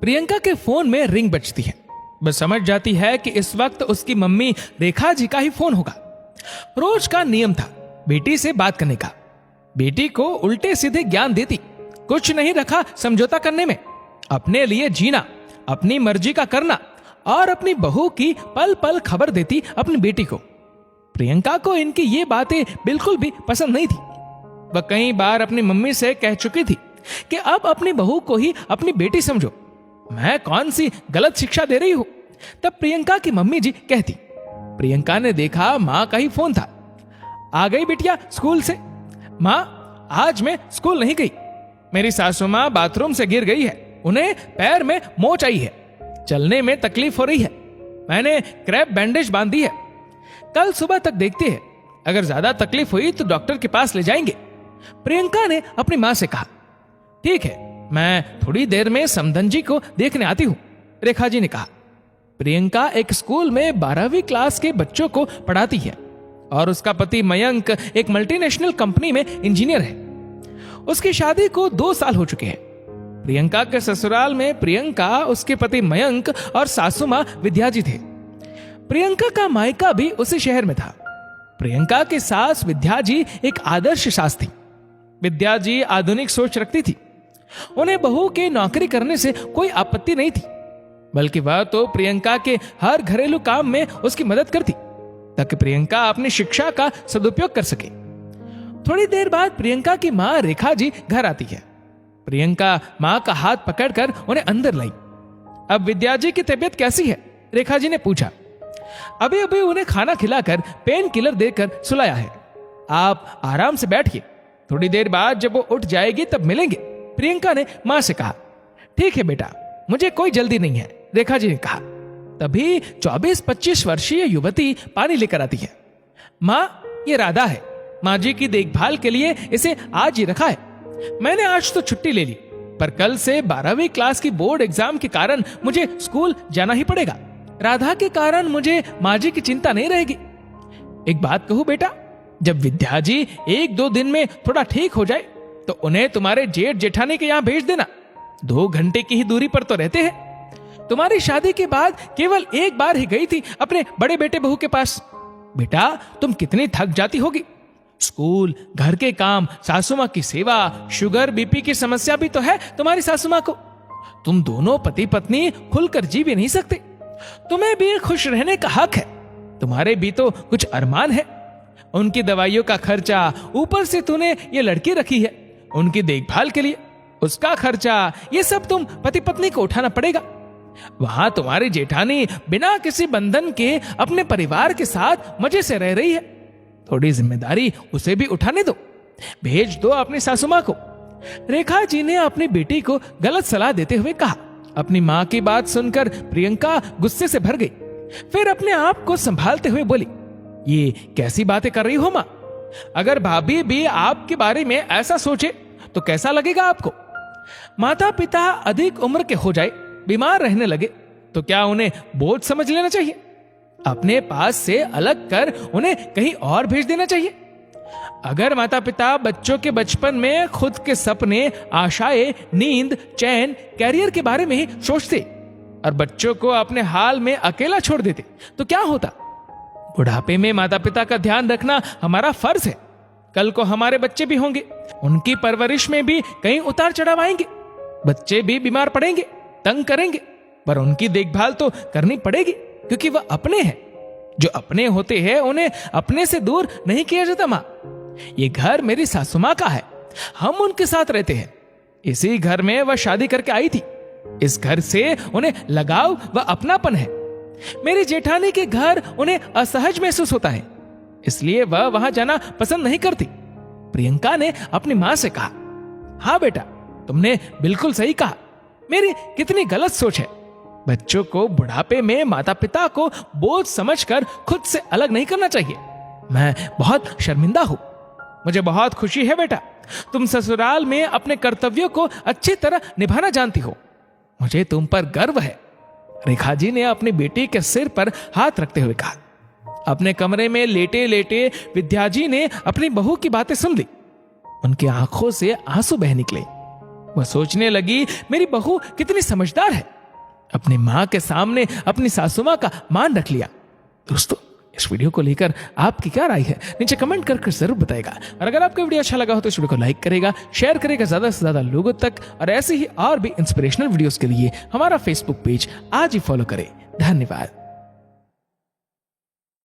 प्रियंका के फोन में रिंग बजती है। वह समझ जाती है कि इस वक्त उसकी मम्मी रेखा जी का ही फोन होगा। रोज का नियम था बेटी से बात करने का। बेटी को उल्टे सीधे ज्ञान देती, कुछ नहीं रखा समझौता करने में, अपने लिए जीना, अपनी मर्जी का करना और अपनी बहू की पल पल खबर देती अपनी बेटी को। प्रियंका को इनकी ये बातें बिल्कुल भी पसंद नहीं थी। वह कई बार अपनी मम्मी से कह चुकी थी कि अब अपनी बहू को ही अपनी बेटी समझो, मैं कौन सी गलत शिक्षा दे रही हूं। तब प्रियंका की मम्मी जी कहती। प्रियंका ने देखा मां का ही फोन था। आ गई बिटिया स्कूल से? मां, आज मैं स्कूल नहीं गई। मेरी सासू मां बाथरूम से गिर गई है, उन्हें पैर में मोच आई है, चलने में तकलीफ हो रही है, मैंने क्रैप बैंडेज बांधी है, कल सुबह तक देखते हैं, अगर ज्यादा तकलीफ हुई तो डॉक्टर के पास ले जाएंगे। प्रियंका ने अपनी मां से कहा। ठीक है, मैं थोड़ी देर में समधन जी को देखने आती हूं, रेखा जी ने कहा। प्रियंका एक स्कूल में 12वीं क्लास के बच्चों को पढ़ाती है और उसका पति मयंक एक मल्टीनेशनल कंपनी में इंजीनियर है। उसकी शादी को 2 साल हो चुके हैं। प्रियंका के ससुराल में प्रियंका, उसके पति मयंक और सासू मां विद्या जी थे। प्रियंका का मायका भी उसी शहर में था। प्रियंका की सास विद्या जी एक आदर्श सास थी। विद्या जी आधुनिक सोच रखती थी। उन्हें बहू के नौकरी करने से कोई आपत्ति नहीं थी, बल्कि वह तो प्रियंका के हर घरेलू काम में उसकी मदद करती ताकि प्रियंका अपनी शिक्षा का सदुपयोग कर सके। थोड़ी देर बाद प्रियंका की मां रेखा जी घर आती है। प्रियंका मां का हाथ पकड़कर उन्हें अंदर लाई। अब विद्या जी की तबीयत कैसी है? रेखा जी ने पूछा। अभी अभी उन्हें खाना खिलाकर पेन किलर देकर सुलाया है, आप आराम से बैठिए, थोड़ी देर बाद जब वो उठ जाएगी तब मिलेंगे, प्रियंका ने मां से कहा। ठीक है बेटा, मुझे कोई जल्दी नहीं है, रेखा जी ने कहा। तभी 24-25 वर्षीय युवती पानी लेकर आती है। मां, ये राधा है, मां जी की देखभाल के लिए इसे आज ही रखा है। मैंने आज तो छुट्टी ले ली, पर कल से 12वीं क्लास की बोर्ड एग्जाम के कारण मुझे स्कूल जाना ही पड़ेगा। राधा के कारण मुझे मां जी की चिंता नहीं रहेगी। एक बात कहूं बेटा, जब विद्या जी 1-2 दिन में थोड़ा ठीक हो जाए तो उन्हें तुम्हारे जेठ जेठानी के यहां भेज देना। 2 घंटे की ही दूरी पर तो रहते हैं। तुम्हारी शादी के बाद केवल एक बार ही गई थी अपने बड़े बेटे बहू के पास। बेटा, तुम कितनी थक जाती होगी, स्कूल, घर के काम, सासू मां की सेवा, शुगर बीपी की समस्या भी तो है तुम्हारी सासू मां को। तुम दोनों पति पत्नी खुलकर जी भी नहीं सकते। तुम्हें भी खुश रहने का हक है, तुम्हारे भी तो कुछ अरमान है। उनकी दवाइयों का खर्चा, ऊपर से तूने ये लड़की रखी है उनकी देखभाल के लिए, उसका खर्चा, ये सब तुम पति पत्नी को उठाना पड़ेगा। वहां तुम्हारी जेठानी बिना किसी बंधन के अपने परिवार के साथ मजे से रह रही है, थोड़ी जिम्मेदारी उसे भी उठाने दो, भेज दो अपनी सासू मां को। रेखा जी ने अपनी बेटी को गलत सलाह देते हुए कहा। अपनी मां की बात सुनकर प्रियंका गुस्से से भर गई। फिर अपने आप को संभालते हुए बोली, ये कैसी बातें कर रही हो मां? अगर भाभी भी आपके बारे में ऐसा सोचे तो कैसा लगेगा आपको? माता पिता अधिक उम्र के हो जाए, बीमार रहने लगे तो क्या उन्हें बोझ समझ लेना चाहिए? अपने पास से अलग कर उन्हें कहीं और भेज देना चाहिए? अगर माता पिता बच्चों के बचपन में खुद के सपने, आशाएं, नींद, चैन, कैरियर के बारे में ही सोचते और बच्चों को अपने हाल में अकेला छोड़ देते तो क्या होता? बुढ़ापे में माता पिता का ध्यान रखना हमारा फर्ज है। कल को हमारे बच्चे भी होंगे, उनकी परवरिश में भी कई उतार चढ़ाव आएंगे, बच्चे भी बीमार पड़ेंगे, तंग करेंगे, पर उनकी देखभाल तो करनी पड़ेगी क्योंकि वह अपने हैं। जो अपने होते हैं उन्हें अपने से दूर नहीं किया जाता। मां, ये घर मेरी सासू मां का है, हम उनके साथ रहते हैं। इसी घर में वह शादी करके आई थी, इस घर से उन्हें लगाव व अपनापन है। मेरी जेठानी के घर उन्हें असहज महसूस होता है, इसलिए वह वहां जाना पसंद नहीं करती। प्रियंका ने अपनी मां से कहा। हाँ बेटा, तुमने बिल्कुल सही कहा, मेरी कितनी गलत सोच है। बच्चों को बुढ़ापे में माता पिता को बोझ समझकर खुद से अलग नहीं करना चाहिए। मैं बहुत शर्मिंदा हूं। मुझे बहुत खुशी है बेटा, तुम ससुराल में अपने कर्तव्यों को अच्छी तरह निभाना जानती हो। मुझे तुम पर गर्व है। रेखा जी ने अपनी बेटी के सिर पर हाथ रखते हुए कहा। अपने कमरे में लेटे लेटे विद्या जी ने अपनी बहू की बातें सुन ली। उनकी आंखों से आंसू बह निकले। वह सोचने लगी, मेरी बहू कितनी समझदार है, अपनी मां के सामने अपनी सासू मां का मान रख लिया। दोस्तों, इस वीडियो को लेकर आपकी क्या राय है, नीचे कमेंट करके जरूर बताएगा। और अगर आपको वीडियो अच्छा लगा हो तो इस वीडियो को लाइक करेगा, शेयर करेगा ज्यादा से ज्यादा लोगों तक। और ऐसे ही और भी इंस्पिरेशनल वीडियोस के लिए हमारा फेसबुक पेज आज ही फॉलो करें। धन्यवाद।